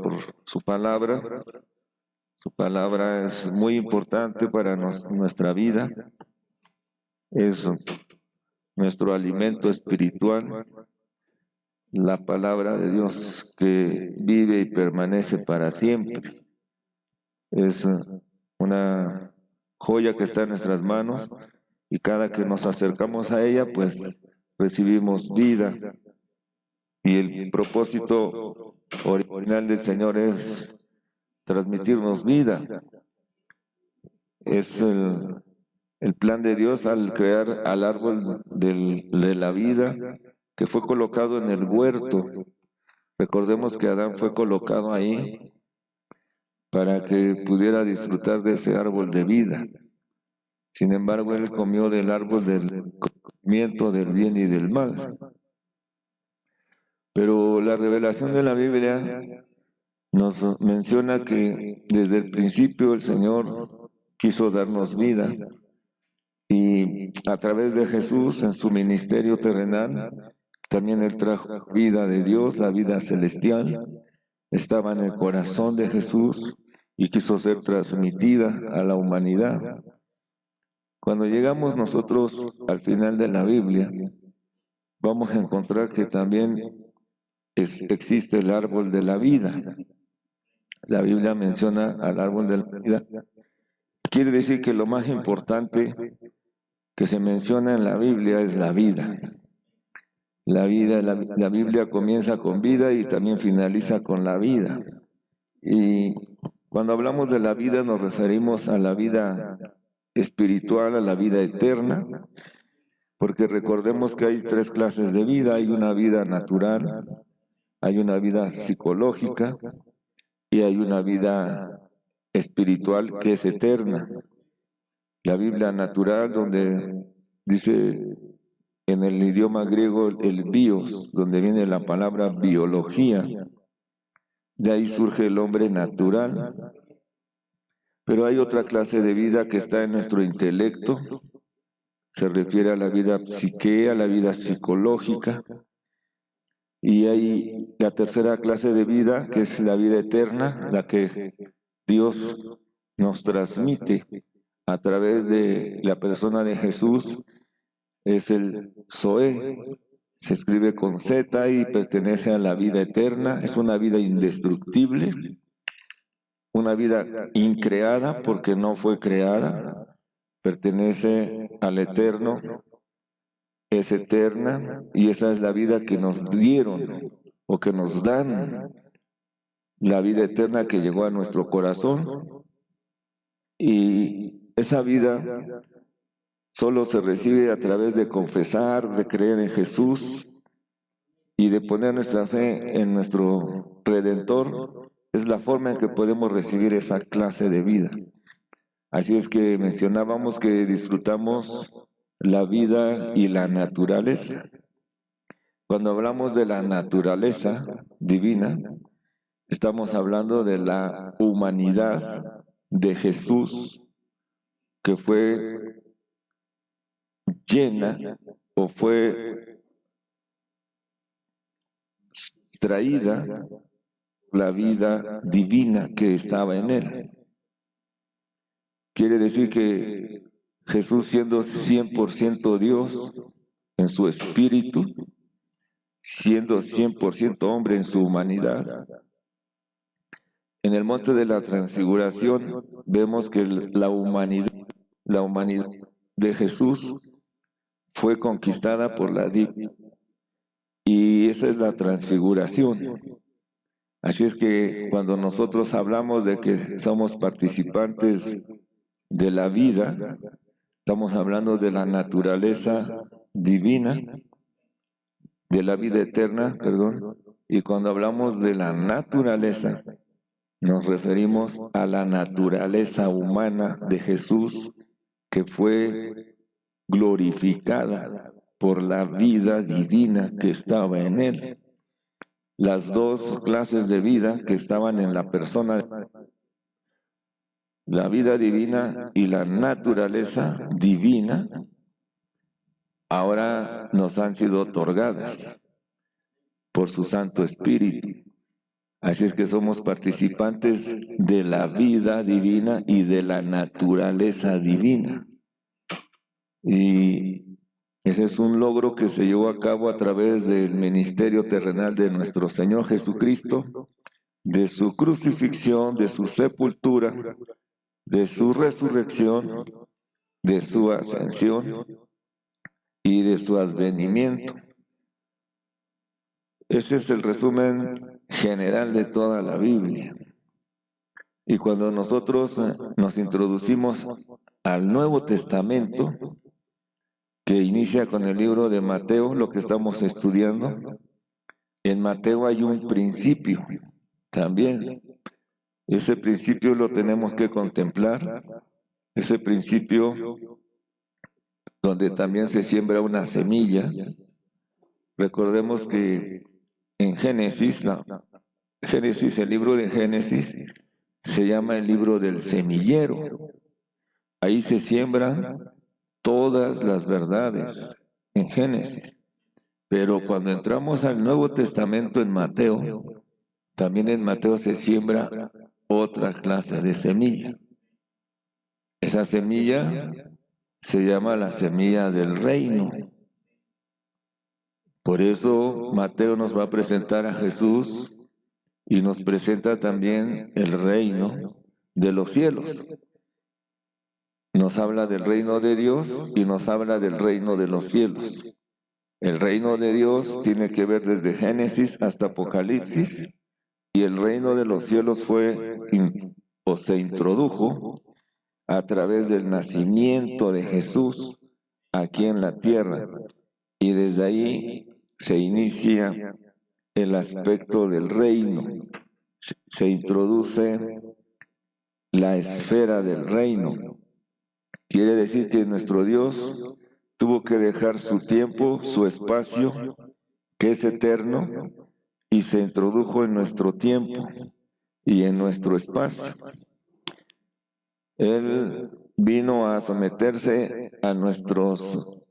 por su palabra. Su palabra es muy importante para nuestra vida. Es nuestro alimento espiritual. La palabra de Dios que vive y permanece para siempre. Es una joya que está en nuestras manos y cada que nos acercamos a ella, pues recibimos vida. Y el propósito original del Señor es transmitirnos vida. Es el plan de Dios al crear al árbol de la vida que fue colocado en el huerto. Recordemos que Adán fue colocado ahí para que pudiera disfrutar de ese árbol de vida. Sin embargo, él comió del árbol del conocimiento del bien y del mal. Pero la revelación de la Biblia nos menciona que desde el principio el Señor quiso darnos vida y a través de Jesús en su ministerio terrenal también Él trajo vida de Dios, la vida celestial, estaba en el corazón de Jesús y quiso ser transmitida a la humanidad. Cuando llegamos nosotros al final de la Biblia, vamos a encontrar que también existe el árbol de la vida. La Biblia menciona al árbol de la vida. Quiere decir que lo más importante que se menciona en la Biblia es la vida. La Biblia comienza con vida y también finaliza con la vida. Y cuando hablamos de la vida nos referimos a la vida espiritual, a la vida eterna, porque recordemos que hay tres clases de vida. Hay una vida natural, hay una vida psicológica y hay una vida espiritual que es eterna. La Biblia natural, donde dice en el idioma griego el bios, donde viene la palabra biología, de ahí surge el hombre natural. Pero hay otra clase de vida que está en nuestro intelecto, se refiere a la vida psique, a la vida psicológica, y hay la tercera clase de vida, que es la vida eterna, la que Dios nos transmite a través de la persona de Jesús. Es el Zoé, se escribe con Z y pertenece a la vida eterna. Es una vida indestructible, una vida increada porque no fue creada, pertenece al Eterno, es eterna y esa es la vida que nos dieron o que nos dan, la vida eterna que llegó a nuestro corazón. Y esa vida solo se recibe a través de confesar, de creer en Jesús y de poner nuestra fe en nuestro Redentor. Es la forma en que podemos recibir esa clase de vida. Así es que mencionábamos que disfrutamos la vida y la naturaleza. Cuando hablamos de la naturaleza divina, estamos hablando de la humanidad de Jesús, que fue llena o fue traída la vida divina que estaba en él. Quiere decir que Jesús, siendo 100% Dios en su espíritu, siendo 100% hombre en su humanidad, en el monte de la transfiguración vemos que la humanidad de Jesús fue conquistada por la divinidad. Y esa es la transfiguración. Así es que cuando nosotros hablamos de que somos participantes de la vida, estamos hablando de la naturaleza divina, de la vida eterna, perdón. Y cuando hablamos de la naturaleza, nos referimos a la naturaleza humana de Jesús, que fue glorificada por la vida divina que estaba en él. Las dos clases de vida que estaban en la persona, la vida divina y la naturaleza divina, ahora nos han sido otorgadas por su Santo Espíritu. Así es que somos participantes de la vida divina y de la naturaleza divina. Y ese es un logro que se llevó a cabo a través del ministerio terrenal de nuestro Señor Jesucristo, de su crucifixión, de su sepultura, de su resurrección, de su ascensión y de su advenimiento. Ese es el resumen general de toda la Biblia. Y cuando nosotros nos introducimos al Nuevo Testamento, que inicia con el libro de Mateo, lo que estamos estudiando, en Mateo hay un principio también. Ese principio lo tenemos que contemplar, ese principio donde también se siembra una semilla. Recordemos que en Génesis, el libro de Génesis, se llama el libro del semillero. Ahí se siembran todas las verdades en Génesis. Pero cuando entramos al Nuevo Testamento en Mateo, también en Mateo se siembra otra clase de semilla. Esa semilla se llama la semilla del reino. Por eso Mateo nos va a presentar a Jesús y nos presenta también el reino de los cielos. Nos habla del reino de Dios y nos habla del reino de los cielos. El reino de Dios tiene que ver desde Génesis hasta Apocalipsis, y el reino de los cielos se introdujo a través del nacimiento de Jesús aquí en la tierra. Y desde ahí se inicia el aspecto del reino. Se introduce la esfera del reino. Quiere decir que nuestro Dios tuvo que dejar su tiempo, su espacio, que es eterno, y se introdujo en nuestro tiempo y en nuestro espacio. Él vino a someterse a nuestros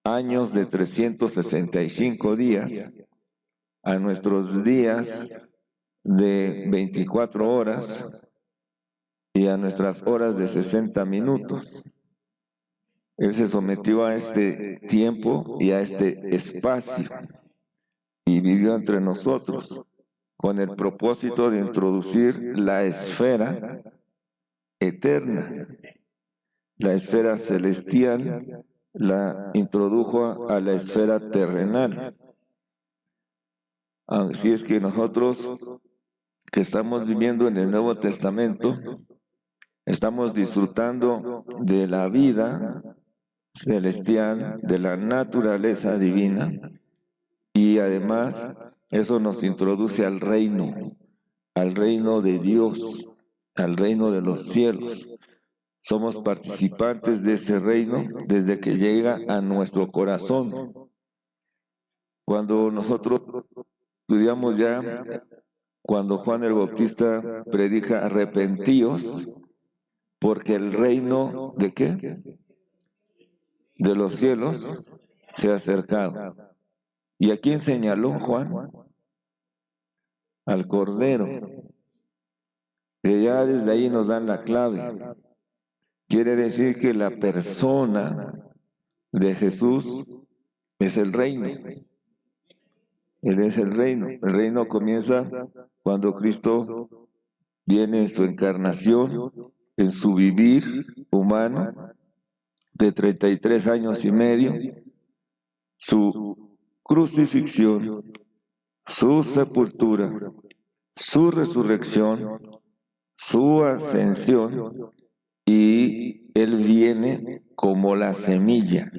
años de 365 días, a nuestros días de 24 horas y a nuestras horas de 60 minutos. Él se sometió a este tiempo y a este espacio y vivió entre nosotros con el propósito de introducir la esfera eterna, la esfera celestial, la introdujo a la esfera terrenal. Así es que nosotros que estamos viviendo en el Nuevo Testamento, estamos disfrutando de la vida celestial, de la naturaleza divina, y además eso nos introduce al reino de Dios, al reino de los cielos. Somos participantes de ese reino desde que llega a nuestro corazón. Cuando nosotros estudiamos ya, cuando Juan el Bautista predica arrepentíos, porque el reino ¿de qué? De los cielos se ha acercado. ¿Y a quién señaló Juan? Al Cordero. Que ya desde ahí nos dan la clave. Quiere decir que la persona de Jesús es el reino. Él es el reino. El reino comienza cuando Cristo viene en su encarnación, en su vivir humano de 33 años y medio, su crucifixión, su sepultura, su resurrección, su ascensión, y Él viene como la semilla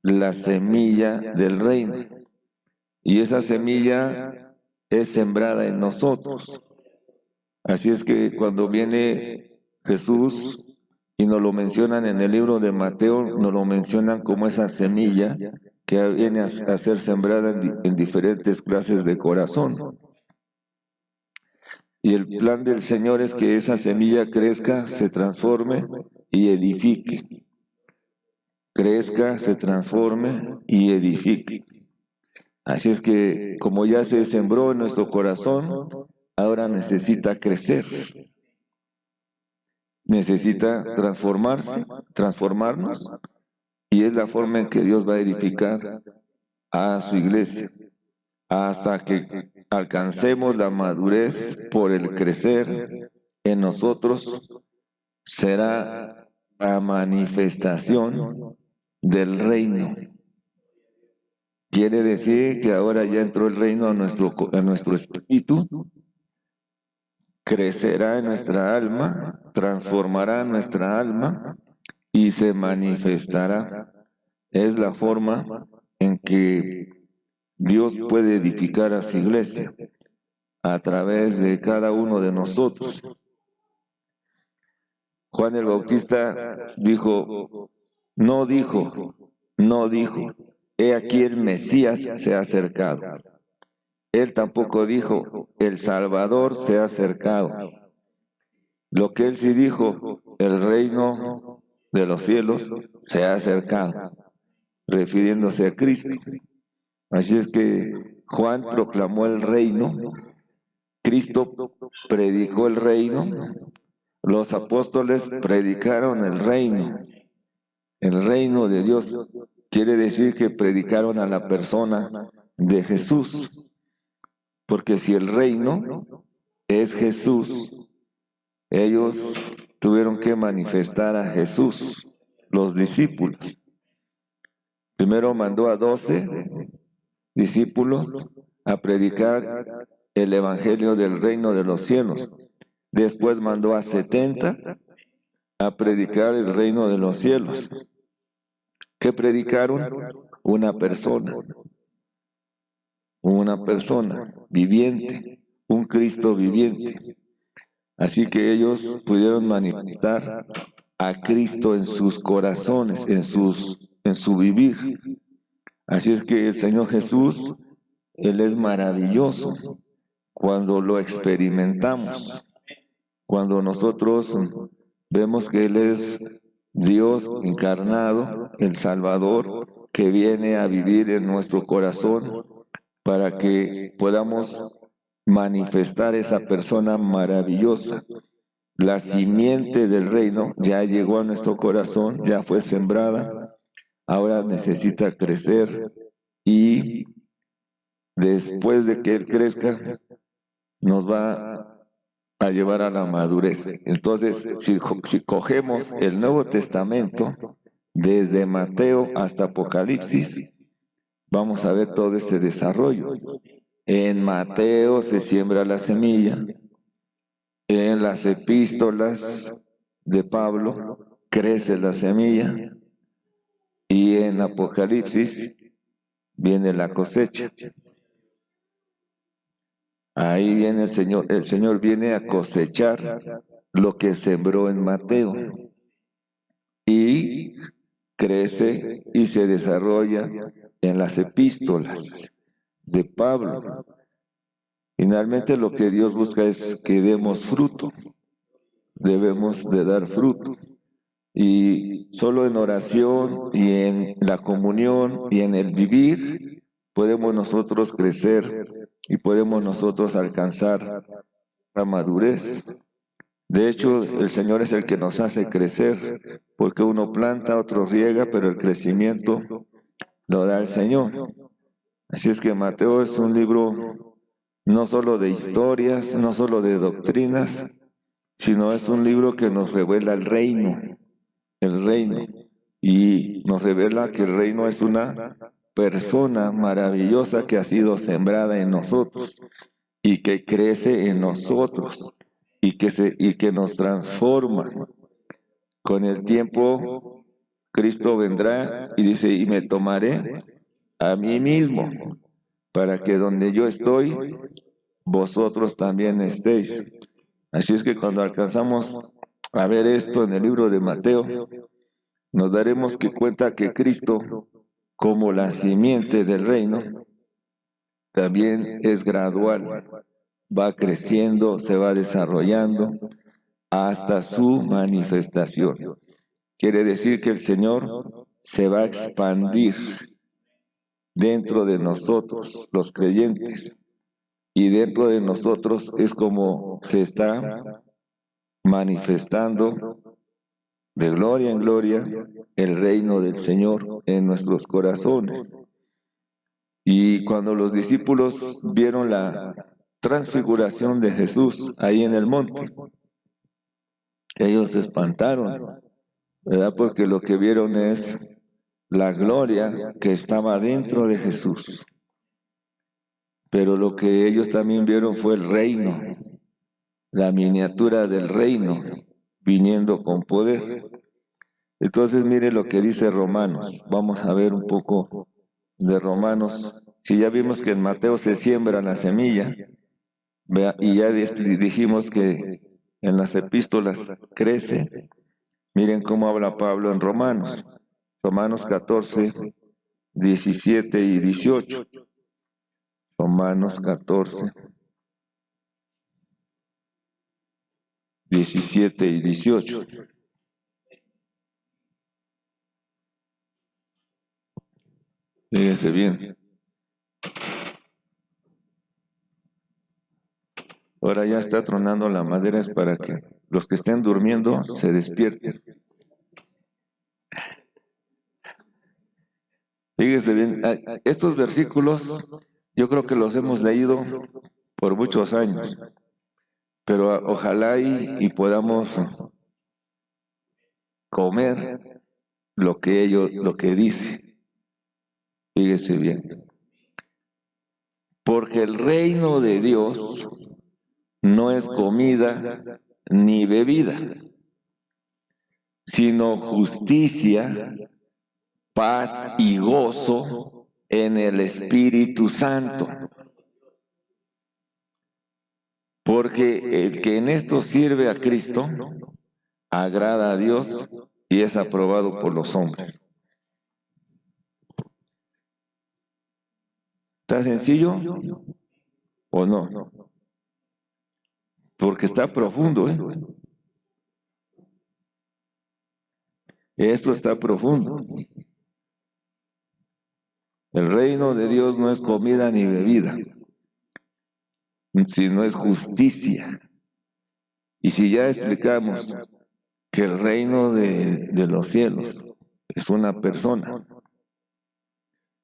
del reino. Y esa semilla es sembrada en nosotros. Así es que cuando viene Jesús, y nos lo mencionan en el libro de Mateo, nos lo mencionan como esa semilla que viene a ser sembrada en diferentes clases de corazón. Y el plan del Señor es que esa semilla crezca, se transforme y edifique. Crezca, se transforme y edifique. Así es que, como ya se sembró en nuestro corazón, ahora necesita crecer, necesita transformarnos, y es la forma en que Dios va a edificar a su iglesia, hasta que alcancemos la madurez por el crecer en nosotros, será la manifestación del reino. Quiere decir que ahora ya entró el reino a nuestro espíritu, crecerá en nuestra alma, transformará nuestra alma y se manifestará. Es la forma en que Dios puede edificar a su iglesia a través de cada uno de nosotros. Juan el Bautista no dijo, he aquí el Mesías se ha acercado. Él tampoco dijo, el Salvador se ha acercado. Lo que él sí dijo, el reino de los cielos se ha acercado, refiriéndose a Cristo. Así es que Juan proclamó el reino, Cristo predicó el reino, los apóstoles predicaron el reino de Dios. Quiere decir que predicaron a la persona de Jesús, porque si el reino es Jesús, ellos tuvieron que manifestar a Jesús, los discípulos. Primero mandó a 12 discípulos a predicar el evangelio del reino de los cielos. Después mandó a 70 a predicar el reino de los cielos. ¿Qué predicaron? Una persona viviente, un Cristo viviente. Así que ellos pudieron manifestar a Cristo en sus corazones, en su vivir. Así es que el Señor Jesús, Él es maravilloso cuando lo experimentamos, cuando nosotros vemos que Él es Dios encarnado, el Salvador, que viene a vivir en nuestro corazón para que podamos manifestar esa persona maravillosa. La simiente del reino ya llegó a nuestro corazón, ya fue sembrada, ahora necesita crecer y después de que Él crezca, nos va a llevar a la madurez. Entonces, si cogemos el Nuevo Testamento, desde Mateo hasta Apocalipsis, vamos a ver todo este desarrollo. En Mateo se siembra la semilla, en las epístolas de Pablo crece la semilla y en Apocalipsis viene la cosecha. Ahí viene el Señor viene a cosechar lo que sembró en Mateo y crece y se desarrolla en las epístolas de Pablo. Finalmente lo que Dios busca es que demos fruto, debemos de dar fruto. Y solo en oración y en la comunión y en el vivir podemos nosotros crecer y podemos nosotros alcanzar la madurez. De hecho, el Señor es el que nos hace crecer, porque uno planta, otro riega, pero el crecimiento lo da el Señor. Así es que Mateo es un libro no solo de historias, no solo de doctrinas, sino es un libro que nos revela el reino, y nos revela que el reino es una persona maravillosa que ha sido sembrada en nosotros y que crece en nosotros y que nos transforma. Con el tiempo, Cristo vendrá y dice, y me tomaré a mí mismo, para que donde yo estoy, vosotros también estéis. Así es que cuando alcanzamos a ver esto en el libro de Mateo, nos daremos cuenta que Cristo, como la simiente del reino, también es gradual, va creciendo, se va desarrollando hasta su manifestación. Quiere decir que el Señor se va a expandir dentro de nosotros, los creyentes. Y dentro de nosotros es como se está manifestando de gloria en gloria el reino del Señor en nuestros corazones. Y cuando los discípulos vieron la transfiguración de Jesús ahí en el monte, ellos se espantaron, ¿verdad? Porque lo que vieron es la gloria que estaba dentro de Jesús. Pero lo que ellos también vieron fue el reino, la miniatura del reino, viniendo con poder. Entonces mire lo que dice Romanos. Vamos a ver un poco de Romanos. Si ya vimos que en Mateo se siembra la semilla, y ya dijimos que en las epístolas crece, miren cómo habla Pablo en Romanos. Romanos 14, 17 y 18. Romanos 14, 17 y 18. Fíjense bien. Ahora ya está tronando la madera, es para que los que estén durmiendo se despierten. Fíjense bien, estos versículos yo creo que los hemos leído por muchos años, pero ojalá y podamos comer lo que dice. Fíjese bien. Porque el reino de Dios no es comida ni bebida, sino justicia, paz y gozo en el Espíritu Santo. Porque el que en esto sirve a Cristo agrada a Dios y es aprobado por los hombres. ¿Está sencillo o no? Porque está profundo, ¿eh? Esto está profundo. El reino de Dios no es comida ni bebida, sino es justicia. Y si ya explicamos que el reino de los cielos es una persona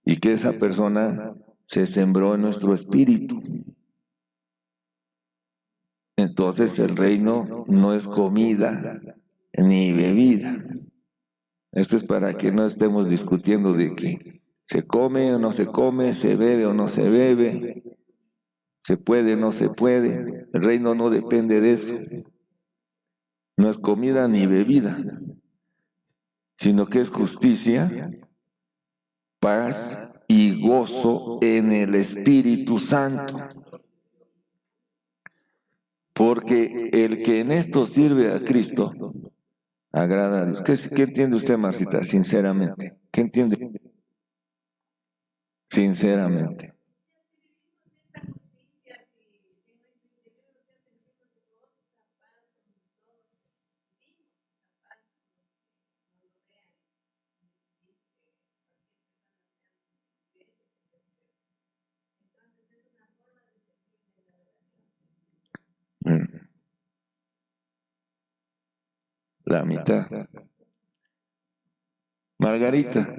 y que esa persona se sembró en nuestro espíritu, entonces el reino no es comida ni bebida. Esto es para que no estemos discutiendo de que se come o no se come, se bebe o no se bebe, se puede o no se puede. El reino no depende de eso. No es comida ni bebida, sino que es justicia, paz y gozo en el Espíritu Santo. Porque el que en esto sirve a Cristo agrada a Dios. ¿Qué entiende usted, Marcita, sinceramente? ¿Qué entiende? Sinceramente. La mitad. Margarita.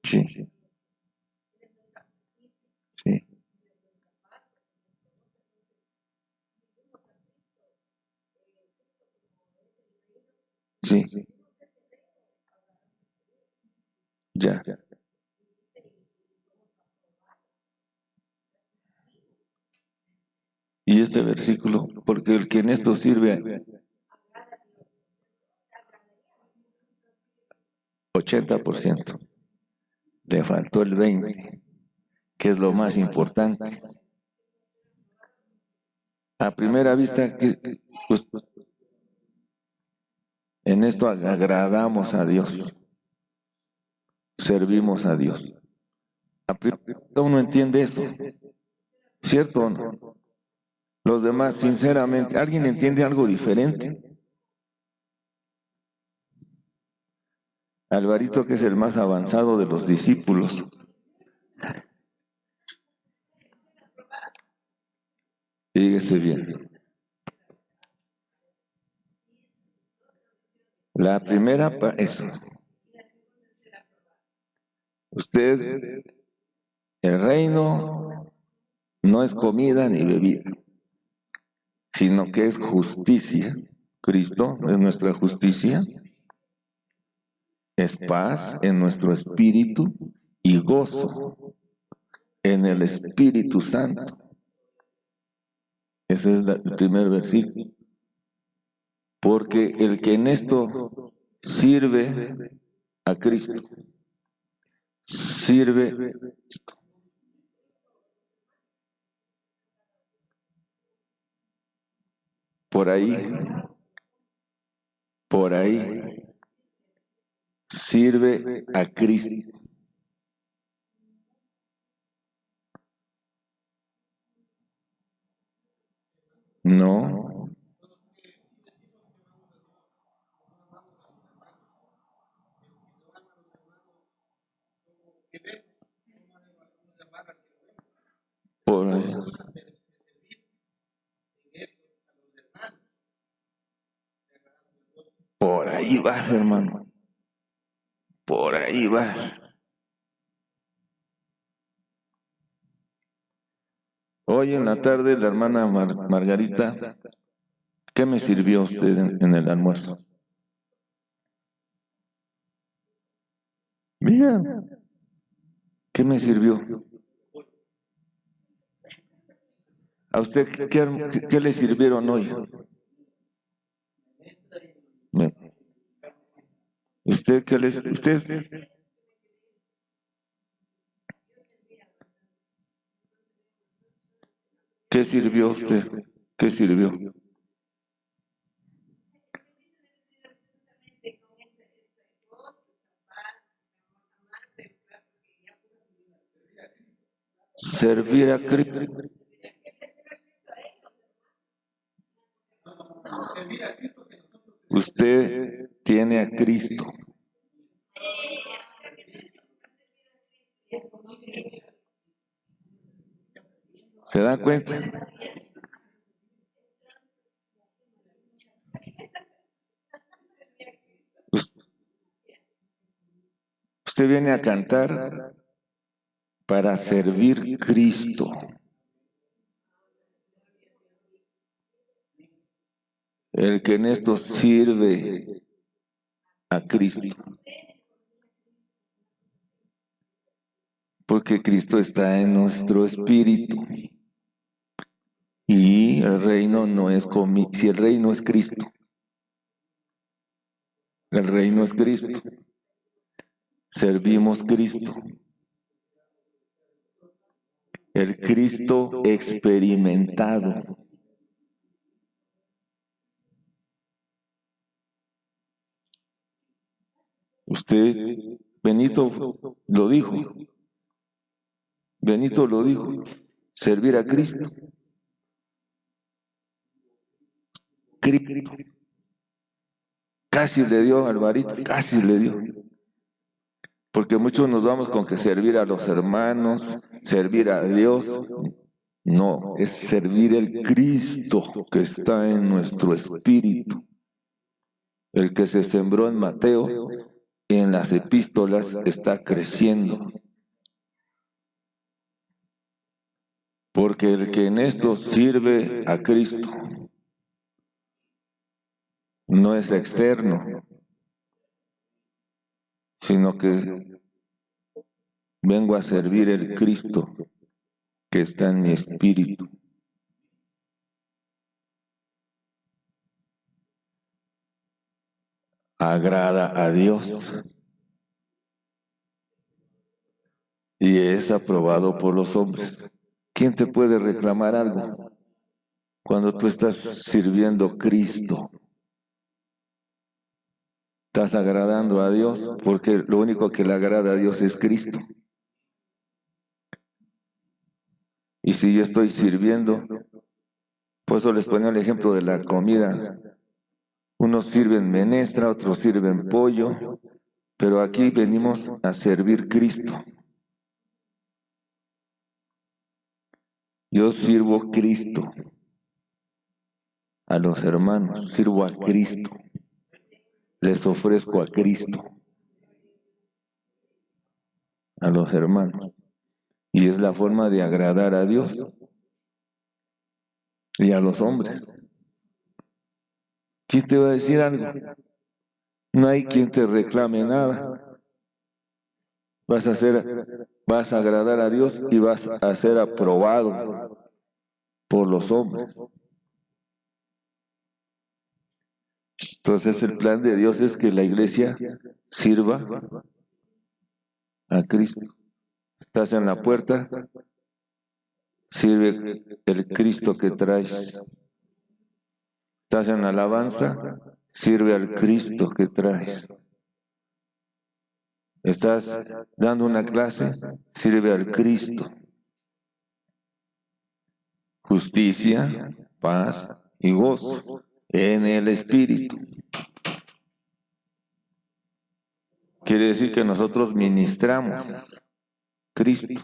Sí. Sí. Sí. Ya. Y este versículo, porque el que en esto sirve 80%, le faltó el 20%, que es lo más importante. A primera vista, pues, en esto agradamos a Dios, servimos a Dios. uno entiende eso, ¿cierto o no? Los demás, sinceramente, ¿alguien entiende algo diferente? Alvarito, que es el más avanzado de los discípulos. Fíjese bien. La primera, eso. Usted, el reino no es comida ni bebida, sino que es justicia. Cristo es nuestra justicia, es paz en nuestro espíritu y gozo en el Espíritu Santo. Ese es el primer versículo. Porque el que en esto sirve a Cristo, sirve por ahí, sirve a Cristo. No. Por ahí. Por ahí vas, hermano. Por ahí vas. Hoy en la tarde la hermana Margarita, ¿qué me sirvió usted en el almuerzo? Mira, ¿qué me sirvió? ¿A usted qué le sirvieron hoy? ¿Usted qué les... ¿Usted? ¿Qué sirvió usted? ¿Qué sirvió? Servir a Cristo. Usted tiene a Cristo. ¿Se da cuenta? Usted viene a cantar para servir a Cristo. El que en esto sirve a Cristo. Porque Cristo está en nuestro espíritu. Y el reino no es conmigo. Si el reino es Cristo, el reino es Cristo. Servimos a Cristo. El Cristo experimentado. Usted, Benito lo dijo. Benito lo dijo. Servir a Cristo. Cristo. Casi le dio a Alvarito, casi le dio. Porque muchos nos vamos con que servir a los hermanos, servir a Dios. No, es servir el Cristo que está en nuestro espíritu. El que se sembró en Mateo, en las epístolas, está creciendo. Porque el que en esto sirve a Cristo no es externo, sino que vengo a servir el Cristo que está en mi espíritu. Agrada a Dios y es aprobado por los hombres. ¿Quién te puede reclamar algo cuando tú estás sirviendo a Cristo? Estás agradando a Dios porque lo único que le agrada a Dios es Cristo. Y si yo estoy sirviendo, por eso les ponía el ejemplo de la comida. Unos sirven menestra, otros sirven pollo, pero aquí venimos a servir Cristo. Yo sirvo Cristo a los hermanos, sirvo a Cristo, les ofrezco a Cristo a los hermanos. Y es la forma de agradar a Dios y a los hombres. ¿Quién te va a decir algo? No hay quien te reclame nada. Vas a agradar a Dios y vas a ser aprobado por los hombres. Entonces el plan de Dios es que la iglesia sirva a Cristo. Estás en la puerta, sirve el Cristo que traes. Estás en alabanza, sirve al Cristo que traes. Estás dando una clase, sirve al Cristo. Justicia, paz y gozo en el Espíritu. Quiere decir que nosotros ministramos Cristo.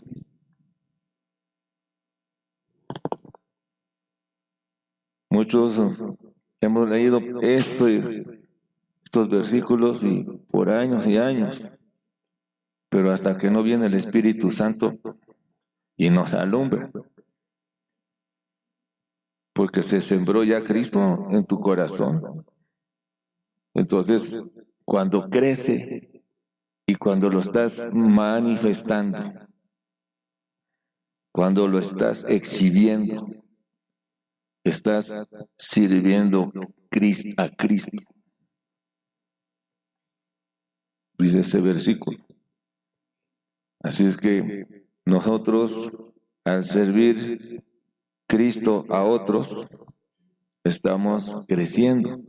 Muchos hemos leído estos versículos y por años y años, pero hasta que no viene el Espíritu Santo y nos alumbra, porque se sembró ya Cristo en tu corazón. Entonces, cuando crece y cuando lo estás manifestando, cuando lo estás exhibiendo, estás sirviendo a Cristo. Dice ese versículo. Así es que nosotros, al servir Cristo a otros, estamos creciendo.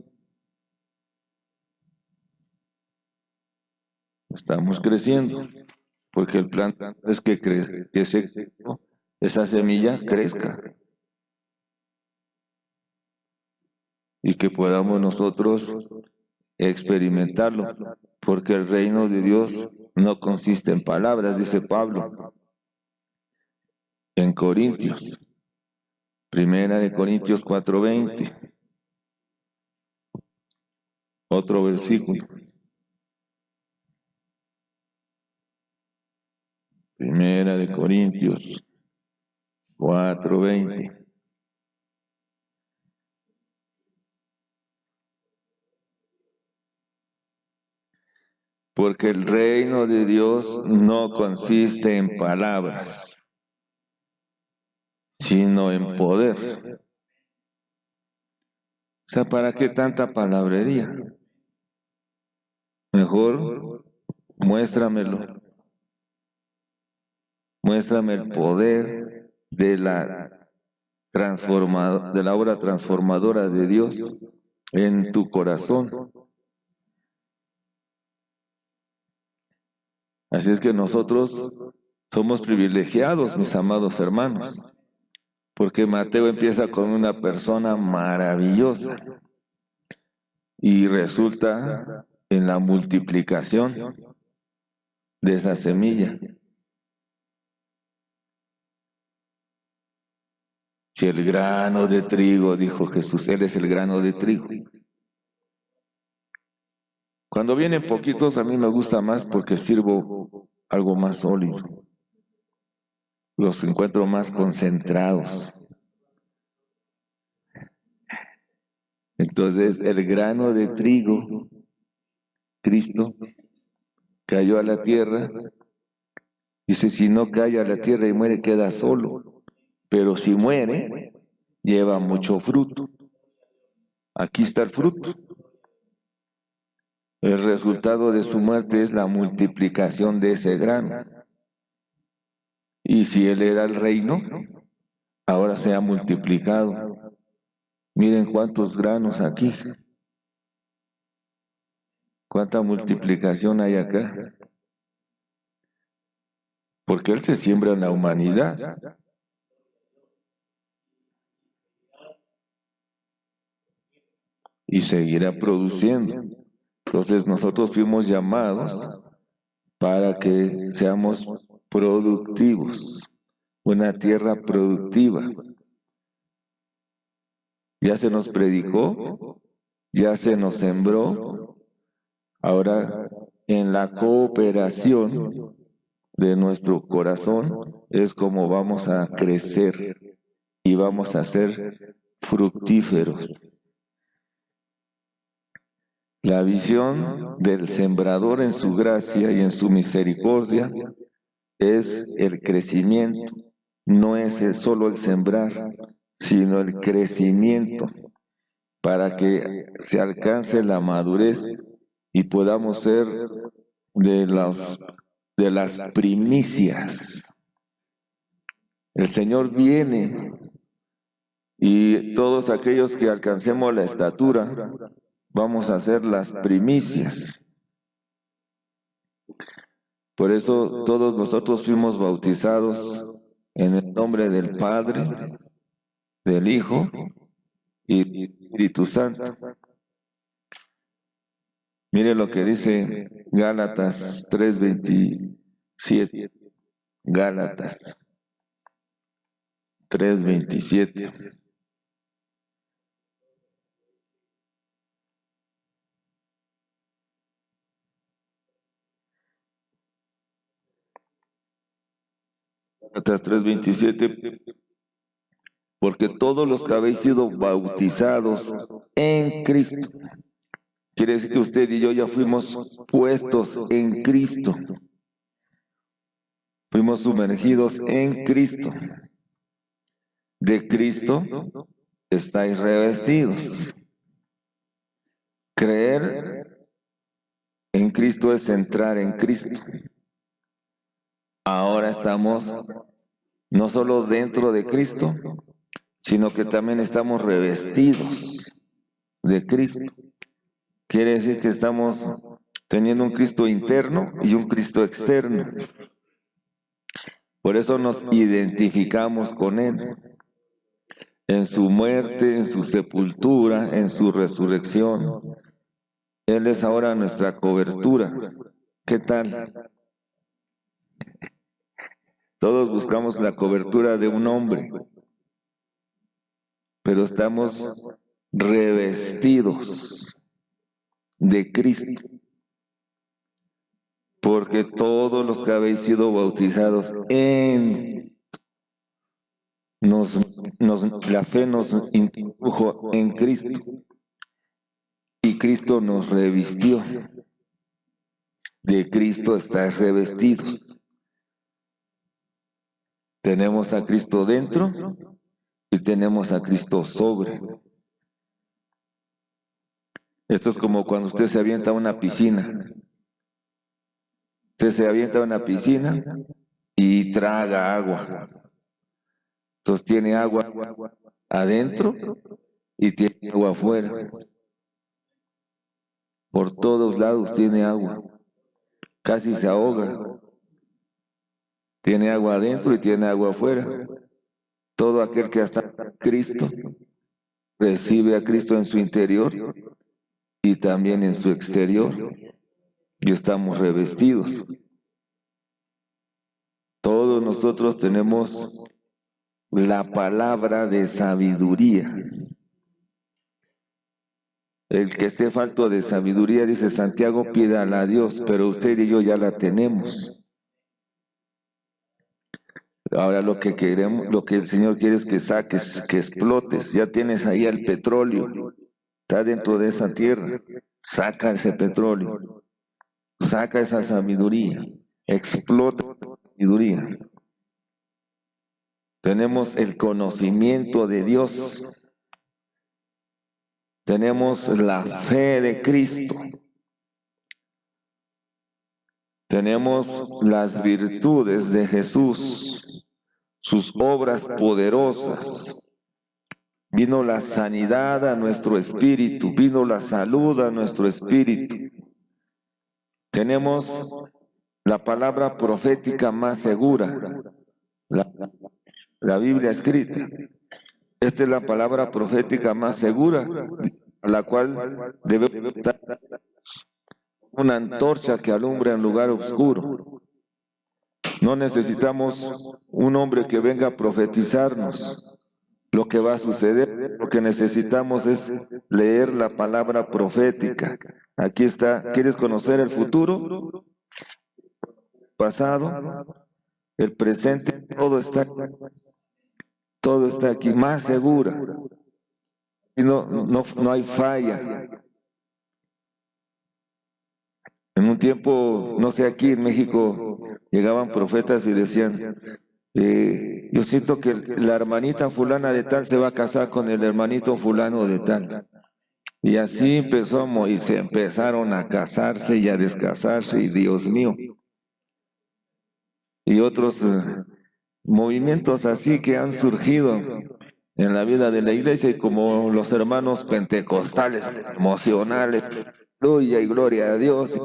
Estamos creciendo, porque el plan es que esa semilla crezca y que podamos nosotros experimentarlo, porque el reino de Dios no consiste en palabras, dice Pablo en Corintios, Primera de Corintios 4:20, otro versículo. Primera de Corintios 4:20. Porque el reino de Dios no consiste en palabras, sino en poder. O sea, ¿para qué tanta palabrería? Mejor muéstramelo. Muéstrame el poder de la obra transformadora de Dios en tu corazón. Así es que nosotros somos privilegiados, mis amados hermanos, porque Mateo empieza con una persona maravillosa y resulta en la multiplicación de esa semilla. Si el grano de trigo, dijo Jesús, Él es el grano de trigo. Cuando vienen poquitos, a mí me gusta más porque sirvo algo más sólido. Los encuentro más concentrados. Entonces, el grano de trigo, Cristo, cayó a la tierra. Dice, si no cae a la tierra y muere, queda solo. Pero si muere, lleva mucho fruto. Aquí está el fruto. El resultado de su muerte es la multiplicación de ese grano. Y si Él era el reino, ahora se ha multiplicado. Miren cuántos granos aquí. Cuánta multiplicación hay acá. Porque Él se siembra en la humanidad. y seguirá produciendo. Entonces nosotros fuimos llamados para que seamos productivos, una tierra productiva. Ya se nos predicó, ya se nos sembró, ahora en la cooperación de nuestro corazón es como vamos a crecer y vamos a ser fructíferos. La visión del sembrador en su gracia y en su misericordia es el crecimiento, no es solo el sembrar, sino el crecimiento para que se alcance la madurez y podamos ser de las primicias. El Señor viene y todos aquellos que alcancemos la estatura vamos a ser las primicias. Por eso todos nosotros fuimos bautizados en el nombre del Padre, del Hijo y del Espíritu Santo. Mire lo que dice Gálatas 3:27. Gálatas 3:27. Gálatas 3:27. Porque todos los que habéis sido bautizados en Cristo, quiere decir que usted y yo ya fuimos puestos en Cristo. Fuimos sumergidos en Cristo. De Cristo estáis revestidos. Creer en Cristo es entrar en Cristo. Ahora estamos no solo dentro de Cristo, sino que también estamos revestidos de Cristo. Quiere decir que estamos teniendo un Cristo interno y un Cristo externo. Por eso nos identificamos con Él. En su muerte, en su sepultura, en su resurrección. Él es ahora nuestra cobertura. ¿Qué tal? Todos buscamos la cobertura de un hombre, pero estamos revestidos de Cristo, porque todos los que habéis sido bautizados la fe nos introdujo en Cristo y Cristo nos revistió. De Cristo estáis revestidos. Tenemos a Cristo dentro y tenemos a Cristo sobre. Esto es como cuando usted se avienta a una piscina. Usted se avienta a una piscina y traga agua. Entonces tiene agua adentro y tiene agua afuera. Por todos lados tiene agua. Casi se ahoga. Tiene agua adentro y tiene agua afuera. Todo aquel que está en Cristo recibe a Cristo en su interior y también en su exterior. Y estamos revestidos. Todos nosotros tenemos la palabra de sabiduría. El que esté falto de sabiduría, dice Santiago, pídala a Dios, pero usted y yo ya la tenemos. Ahora lo que queremos, lo que el Señor quiere es que saques, que explotes. Ya tienes ahí el petróleo, está dentro de esa tierra. Saca ese petróleo, saca esa sabiduría, explota la sabiduría. Tenemos el conocimiento de Dios, tenemos la fe de Cristo, tenemos las virtudes de Jesús, sus obras poderosas. Vino la sanidad a nuestro espíritu, vino la salud a nuestro espíritu. Tenemos la palabra profética más segura, la Biblia escrita. Esta es la palabra profética más segura a la cual debe estar una antorcha que alumbra en lugar oscuro. No necesitamos un hombre que venga a profetizarnos lo que va a suceder. Lo que necesitamos es leer la palabra profética. Aquí está. ¿Quieres conocer el futuro? Pasado, el presente, todo está aquí, más segura. Y no hay falla. En un tiempo, no sé, aquí en México llegaban profetas y decían, yo siento que la hermanita fulana de tal se va a casar con el hermanito fulano de tal. Y así empezó y se empezaron a casarse y a descasarse, y Dios mío. Y otros movimientos así que han surgido en la vida de la iglesia, y como los hermanos pentecostales emocionales, aleluya y gloria a Dios,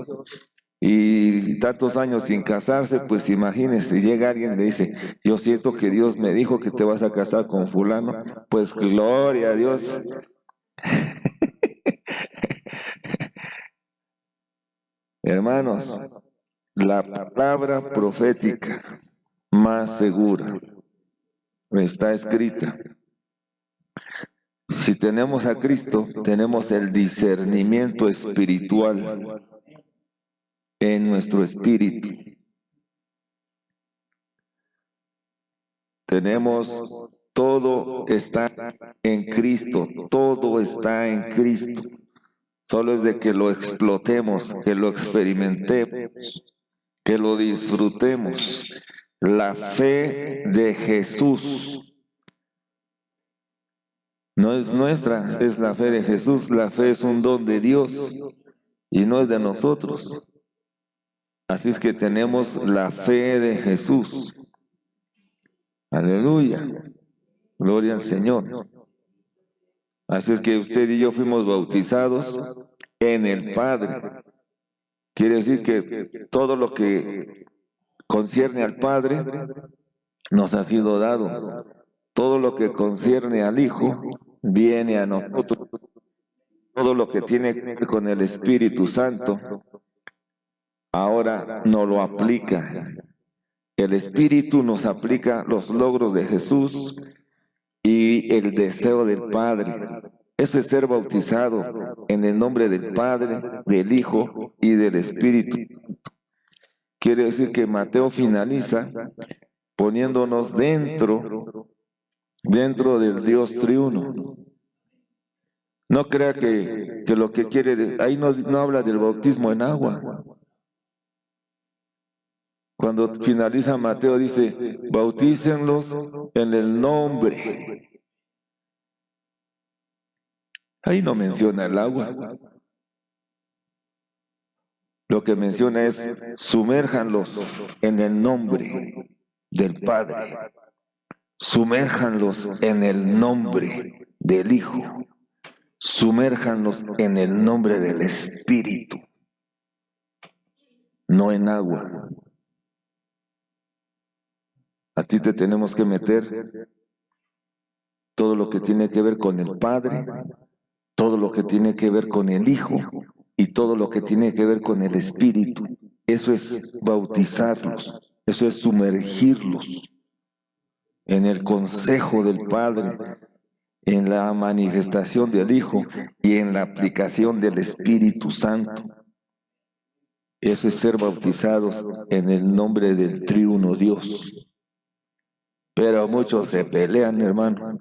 y tantos años sin casarse, pues imagínense, llega alguien y le dice, yo siento que Dios me dijo que te vas a casar con fulano, pues gloria a Dios. Hermanos, la palabra profética más segura está escrita. Si tenemos a Cristo, tenemos el discernimiento espiritual en nuestro espíritu. Tenemos, todo está en Cristo, todo está en Cristo. Solo es de que lo explotemos, que lo experimentemos, que lo disfrutemos. La fe de Jesús no es nuestra, es la fe de Jesús. La fe es un don de Dios y no es de nosotros. Así es que tenemos la fe de Jesús. Aleluya. Gloria al Señor. Así es que usted y yo fuimos bautizados en el Padre. Quiere decir que todo lo que concierne al Padre nos ha sido dado. Todo lo que concierne al Hijo viene a nosotros. Todo lo que tiene que ver con el Espíritu Santo ahora nos lo aplica. El Espíritu nos aplica los logros de Jesús y el deseo del Padre. Eso es ser bautizado en el nombre del Padre, del Hijo y del Espíritu. Quiere decir que Mateo finaliza poniéndonos dentro del Dios triuno. No crea que lo que quiere, ahí no habla del bautismo en agua. Cuando finaliza Mateo dice, bautícenlos en el nombre. Ahí no menciona el agua. Lo que menciona es, sumérjanlos en el nombre del Padre. Sumérjanlos en el nombre del Hijo. Sumérjanlos en el nombre del Espíritu. No en agua. A ti te tenemos que meter todo lo que tiene que ver con el Padre, todo lo que tiene que ver con el Hijo y todo lo que tiene que ver con el Espíritu. Eso es bautizarlos, eso es sumergirlos en el consejo del Padre, en la manifestación del Hijo y en la aplicación del Espíritu Santo. Eso es ser bautizados en el nombre del triuno Dios. Pero muchos se pelean, hermano.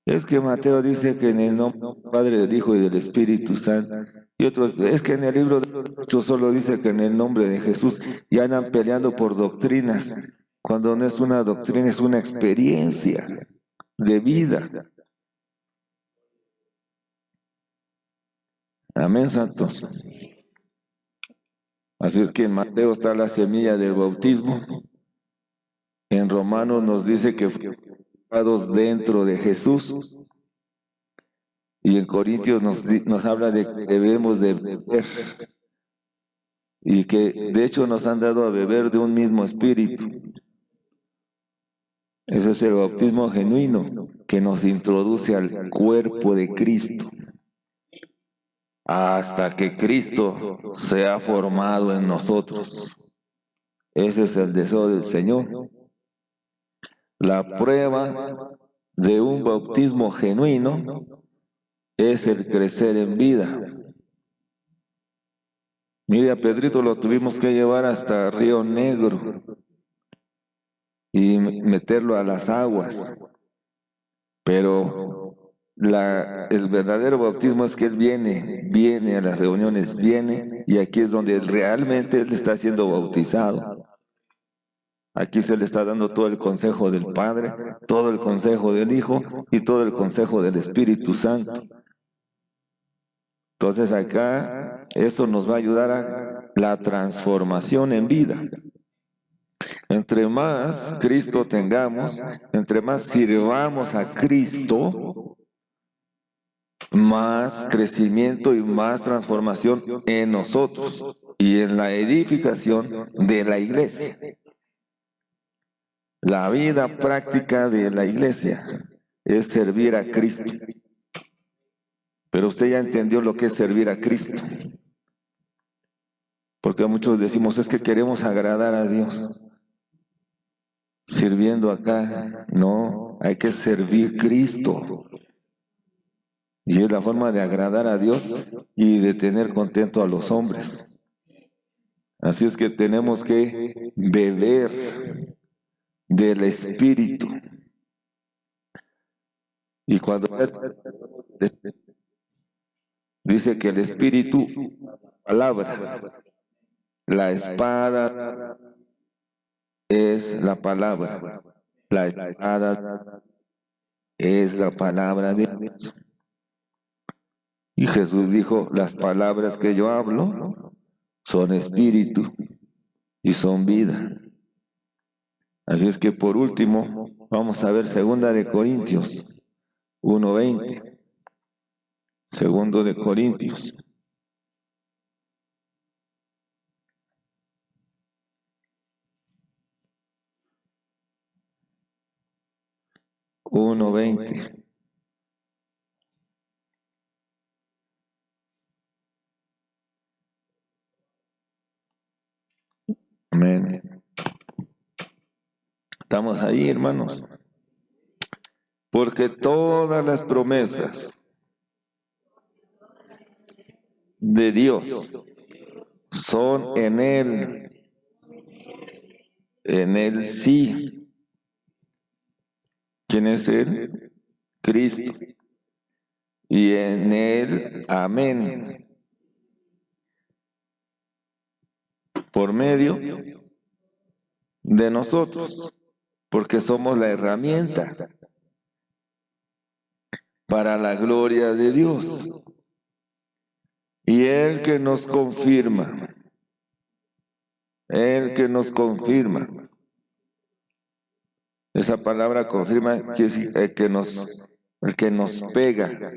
Es que Mateo dice que en el nombre del Padre, del Hijo y del Espíritu Santo. Y otros, es que en el libro de los Hechos solo dice que en el nombre de Jesús. Y andan peleando por doctrinas, cuando no es una doctrina, es una experiencia de vida. Amén, santos. Así es que en Mateo está la semilla del bautismo. En Romanos nos dice que fuimos dentro de Jesús. Y en Corintios nos habla de que debemos de beber. Y que de hecho nos han dado a beber de un mismo espíritu. Ese es el bautismo genuino que nos introduce al cuerpo de Cristo. hasta que Cristo sea formado en nosotros. Ese es el deseo del Señor. La prueba de un bautismo genuino es el crecer en vida. Mire, a Pedrito lo tuvimos que llevar hasta Río Negro y meterlo a las aguas. Pero el verdadero bautismo es que él viene a las reuniones, viene, y aquí es donde realmente él está siendo bautizado. Aquí se le está dando todo el consejo del Padre, todo el consejo del Hijo y todo el consejo del Espíritu Santo. Entonces acá esto nos va a ayudar a la transformación en vida. Entre más Cristo tengamos, entre más sirvamos a Cristo, más crecimiento y más transformación en nosotros y en la edificación de la iglesia. La vida práctica de la iglesia es servir a Cristo. Pero usted ya entendió lo que es servir a Cristo. Porque muchos decimos, es que queremos agradar a Dios. Sirviendo acá, no, hay que servir a Cristo. Y es la forma de agradar a Dios y de tener contento a los hombres. Así es que tenemos que beber del Espíritu. Y cuando dice que el Espíritu, palabra, la espada es la palabra, la espada es la palabra de Dios. Y Jesús dijo, las palabras que yo hablo son espíritu y son vida. Así es que por último, vamos a ver 2 Corintios 1:20. 2 Corintios. Uno 20. Amén. Estamos ahí, hermanos. Porque todas las promesas de Dios son en Él sí. ¿Quién es Él? Cristo. Y en Él, amén. Por medio de nosotros, porque somos la herramienta para la gloria de Dios. Y Él que nos confirma, esa palabra confirma que es el que nos pega,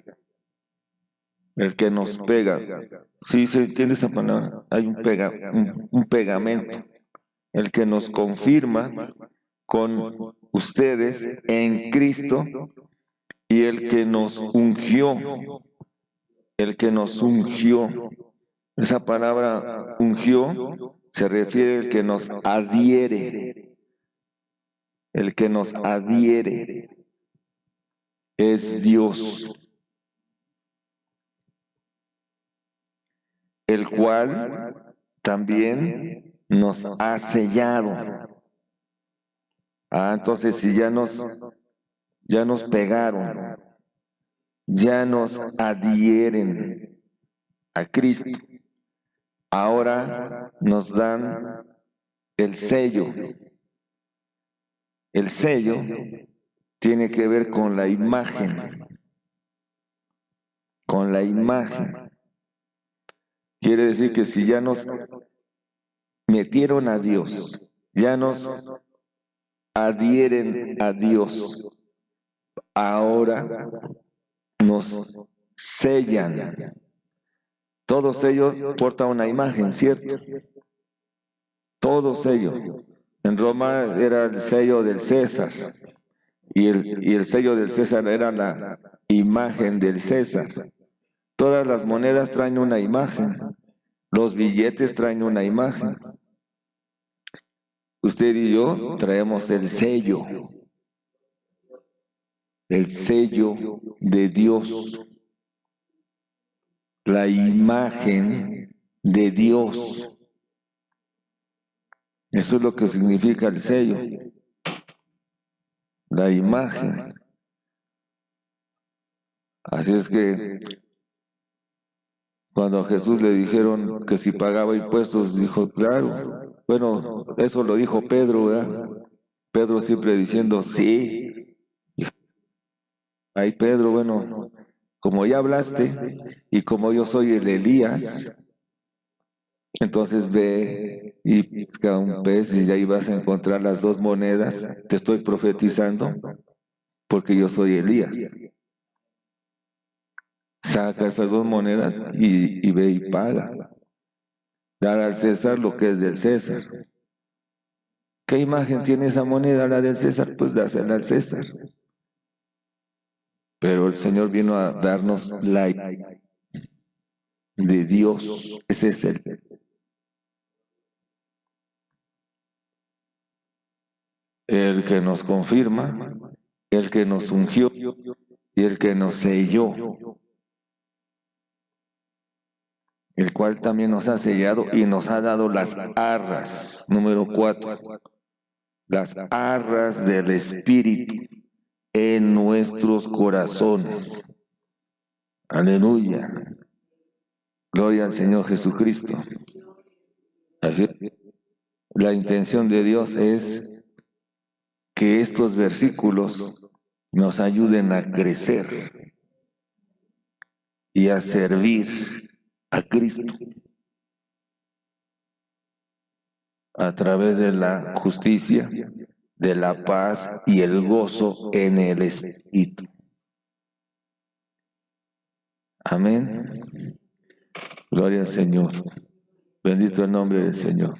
¿Sí se entiende esa palabra? Hay un pegamento, el que nos confirma con ustedes en Cristo y el que nos ungió. Esa palabra ungió se refiere al que nos adhiere. El que nos adhiere es Dios, el cual también nos ha sellado. Entonces si ya nos pegaron, ya nos adhieren a Cristo, ahora nos dan el sello. El sello tiene que ver con la imagen. Quiere decir que si ya nos metieron a Dios, ya nos adhieren a Dios, ahora nos sellan. Todos ellos portan una imagen, ¿cierto? Todos ellos. En Roma era el sello del César y el sello del César era la imagen del César. Todas las monedas traen una imagen. Los billetes traen una imagen. Usted y yo traemos el sello de Dios, la imagen de Dios. Eso es lo que significa el sello, la imagen. Así es que cuando a Jesús le dijeron que si pagaba impuestos, dijo, claro. Bueno, eso lo dijo Pedro, ¿verdad? Pedro siempre diciendo, sí. Ay, Pedro, bueno, como ya hablaste y como yo soy el Elías, entonces ve y pesca un pez y ahí vas a encontrar las dos monedas. Te estoy profetizando porque yo soy Elías. Saca esas dos monedas y ve y paga. Dar al César lo que es del César. ¿Qué imagen tiene esa moneda, la del César? Pues dásela al César. Pero el Señor vino a darnos la imagen de Dios. Ese es el que nos confirma, el que nos ungió y el que nos selló, el cual también nos ha sellado y nos ha dado las arras. Número 4, las arras del Espíritu en nuestros corazones. Aleluya. Gloria al Señor Jesucristo. Así es. La intención de Dios es que estos versículos nos ayuden a crecer y a servir a Cristo a través de la justicia, de la paz y el gozo en el Espíritu. Amén. Gloria al Señor. Bendito el nombre del Señor.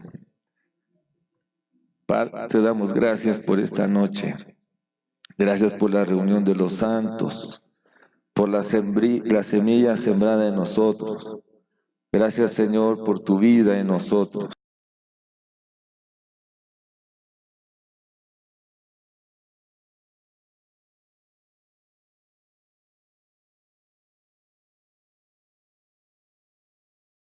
Padre, te damos gracias por esta noche. Gracias por la reunión de los santos, por la semilla sembrada en nosotros. Gracias, Señor, por tu vida en nosotros.